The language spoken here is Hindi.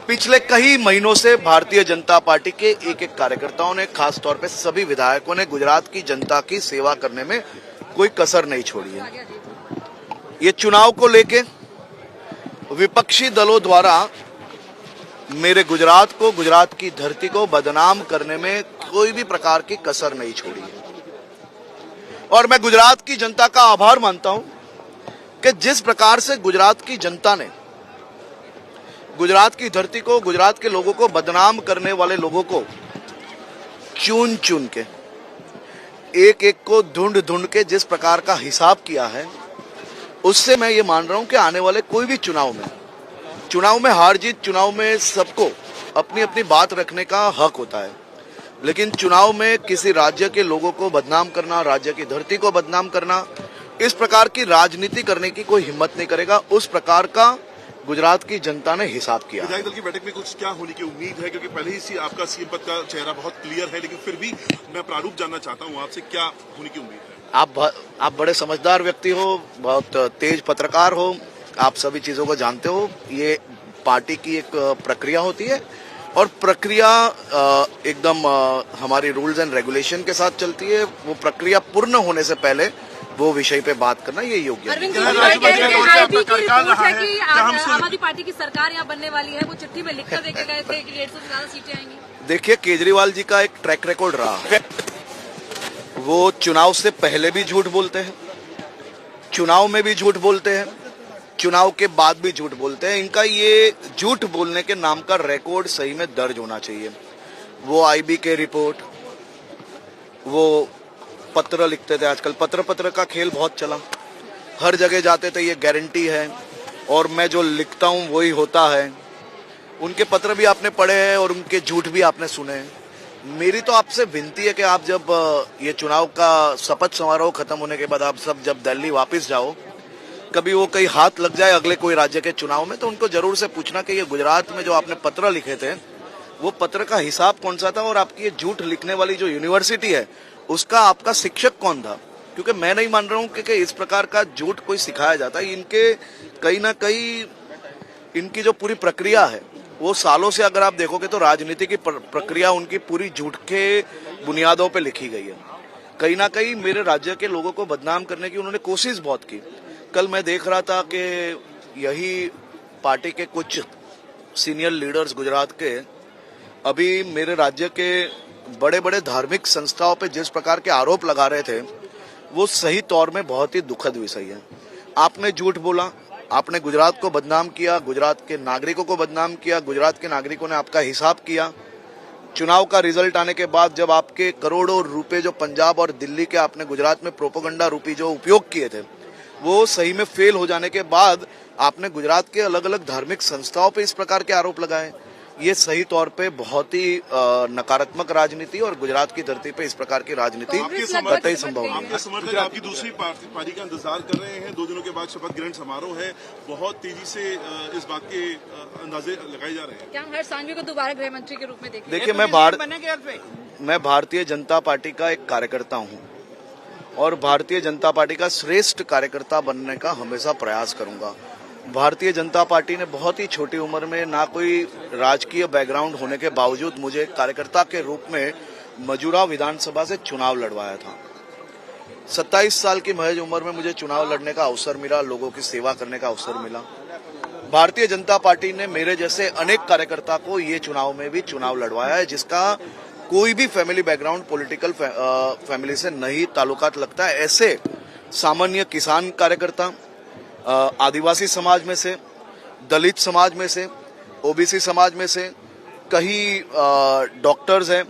पिछले कई महीनों से भारतीय जनता पार्टी के एक एक कार्यकर्ताओं ने, खास तौर पे सभी विधायकों ने गुजरात की जनता की सेवा करने में कोई कसर नहीं छोड़ी है। ये चुनाव को लेके विपक्षी दलों द्वारा मेरे गुजरात को, गुजरात की धरती को बदनाम करने में कोई भी प्रकार की कसर नहीं छोड़ी है। और मैं गुजरात की जनता का आभार मानता हूं कि जिस प्रकार से गुजरात की जनता ने गुजरात की धरती को, गुजरात के लोगों को बदनाम करने वाले लोगों को चुन चुन के, एक एक को ढूंढ ढूंढ के जिस प्रकार का हिसाब किया है, उससे मैं ये मान रहा हूं कि आने वाले कोई भी चुनाव में हार जीत, चुनाव में सबको अपनी अपनी बात रखने का हक होता है, लेकिन चुनाव में किसी राज्य के लोगों को बदनाम करना, राज्य की धरती को बदनाम करना, इस प्रकार की राजनीति करने की कोई हिम्मत नहीं करेगा। उस प्रकार का गुजरात की जनता ने हिसाब किया। विधायक दल की बैठक में कुछ क्या होने की उम्मीद है, क्योंकि पहले ही आपका सीएम पद का चेहरा बहुत क्लियर है, लेकिन फिर भी मैं प्रारूप जानना चाहता हूं आपसे, क्या होने की उम्मीद है? आप बड़े समझदार व्यक्ति हो, बहुत तेज पत्रकार हो, आप सभी चीजों को जानते हो। ये पार्टी की एक प्रक्रिया होती है और प्रक्रिया एकदम हमारी रूल्स एंड रेगुलेशन के साथ चलती है। वो प्रक्रिया पूर्ण होने से पहले वो विषय पे बात करना ये योग्य है। आम आदमी पार्टी की सरकार यहाँ बनने वाली है, वो चिट्ठी में लिखकर देके गए थे कि 150 से ज्यादा सीटें आएंगी। देखिए, केजरीवाल जी का एक ट्रैक रिकॉर्ड रहा है। वो चुनाव से पहले भी झूठ बोलते हैं, चुनाव में भी झूठ बोलते हैं, चुनाव के बाद भी झूठ बोलते हैं। इनका ये झूठ बोलने के नाम का रिकॉर्ड सही में दर्ज होना चाहिए। वो आईबी के रिपोर्ट, वो पत्र लिखते थे, आजकल पत्र का खेल बहुत चला, हर जगह जाते थे ये गारंटी है और मैं जो लिखता हूं वही होता है। उनके पत्र भी आपने पढ़े हैं और उनके झूठ भी आपने सुने हैं। मेरी तो आपसे विनती है कि आप जब ये चुनाव का शपथ समारोह खत्म होने के बाद आप सब जब दिल्ली वापस जाओ, कभी वो कहीं हाथ लग जाए अगले कोई राज्य के चुनाव में, तो उनको जरूर से पूछना कि ये गुजरात में जो आपने पत्र लिखे थे, वो पत्र का हिसाब कौन सा था और आपकी ये झूठ लिखने वाली जो यूनिवर्सिटी है उसका आपका शिक्षक कौन था। क्योंकि मैं नहीं मान रहा हूं कि इस प्रकार का झूठ कोई सिखाया जाता है। इनके कहीं ना कहीं इनकी जो पूरी प्रक्रिया है वो सालों से अगर आप देखोगे तो राजनीति की प्रक्रिया उनकी पूरी झूठ के बुनियादों पे लिखी गई है। कहीं ना कहीं मेरे राज्य के लोगों को बदनाम करने की उन्होंने कोशिश बहुत की। कल मैं देख रहा था कि यही पार्टी के कुछ सीनियर लीडर्स गुजरात के अभी मेरे राज्य के बड़े बड़े धार्मिक संस्थाओं पे जिस प्रकार के आरोप लगा रहे थे, वो सही तौर में बहुत ही दुखद विषय है। आपने झूठ बोला, आपने गुजरात को बदनाम किया, गुजरात के नागरिकों को बदनाम किया, गुजरात के नागरिकों ने आपका हिसाब किया। चुनाव का रिजल्ट आने के बाद जब आपके करोड़ों रुपए जो पंजाब और दिल्ली के आपने गुजरात में प्रोपेगेंडा रूपी जो उपयोग किए थे, वो सही में फेल हो जाने के बाद आपने गुजरात के अलग अलग धार्मिक संस्थाओं पे इस प्रकार के आरोप लगाए। ये सही तौर पे बहुत ही नकारात्मक राजनीति और गुजरात की धरती पे इस प्रकार की राजनीति कतई संभव नहीं है। आपके समर्थक आपकी दूसरी पार्टी का इंतजार कर रहे हैं। 2 दिनों के बाद शपथ ग्रहण समारोह है, बहुत तेजी से इस बात के अंदाजे लगाए जा रहे हैं। क्या हर्ष सांघवी को दोबारा गृह मंत्री के रूप में देखें? देखिए, मैं भारतीय जनता पार्टी का एक कार्यकर्ता हूँ और भारतीय जनता पार्टी का श्रेष्ठ कार्यकर्ता बनने का हमेशा प्रयास करूंगा। भारतीय जनता पार्टी ने बहुत ही छोटी उम्र में, ना कोई राजकीय बैकग्राउंड होने के बावजूद, मुझे कार्यकर्ता के रूप में मजूरा विधानसभा से चुनाव लड़वाया था। 27 साल की महज उम्र में मुझे चुनाव लड़ने का अवसर मिला, लोगों की सेवा करने का अवसर मिला। भारतीय जनता पार्टी ने मेरे जैसे अनेक कार्यकर्ता को ये चुनाव में भी चुनाव लड़वाया है, जिसका कोई भी फैमिली बैकग्राउंड, पॉलिटिकल फैमिली से नहीं ताल्लुकात लगता है। ऐसे सामान्य किसान कार्यकर्ता, आदिवासी समाज में से, दलित समाज में से, ओबीसी समाज में से, कई डॉक्टर्स हैं,